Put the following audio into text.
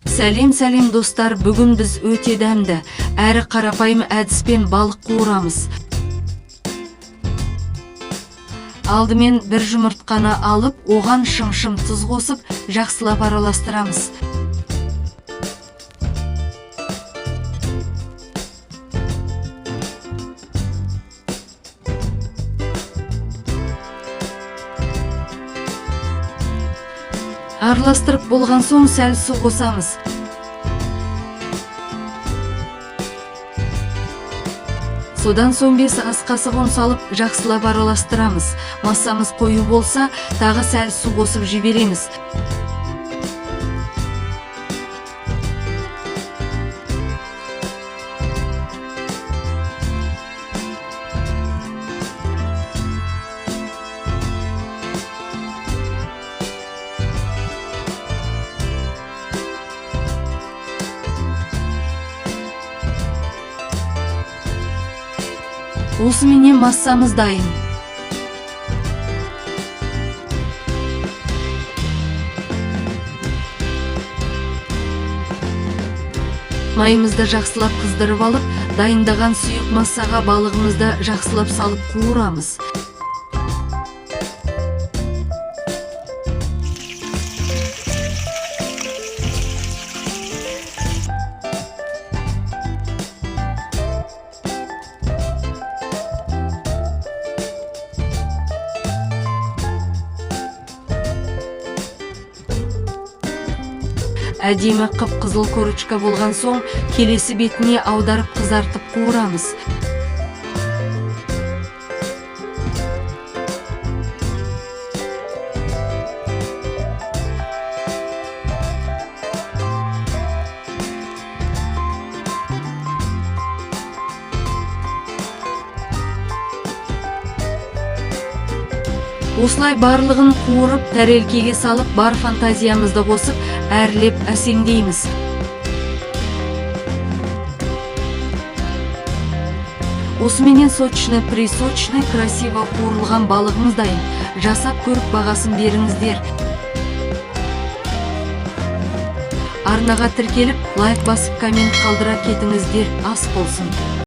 Сәлем достар, бүгін біз өте дәмді, әрі қарапайым әдіспен балық қуырамыз. Алдымен бір жұмыртқаны алып, оған шым-шым тұз қосып, жақсылап араластырамыз. Араластырып болған соң сәл су қосамыз. Содан соң 5 ас қасық ұн салып, жақсылап араластырамыз. Массамыз қою болса, тағы сәл су қосып жібереміз. Осыменен массамыз дайын. Майымызды жақсылап қыздырып алып, дайындаған сұйық массаға балығымызды жақсылап салып қуырамыз. Әдемі қып-қызыл корочка болған соң, келесі бетіне аударып қызартып қуырамыз. Осылай барлығын қуырып, тәрелкеге салып, бар фантазиямызды қосып, әрлеп әсемдейміз. Осыменен сочный-присочный красиво қуырылған балығымыз дайын. Жасап көріп бағасын беріңіздер. Арнаға тіркеліп, лайк басып, коммент қалдыра кетіңіздер. Ас болсын.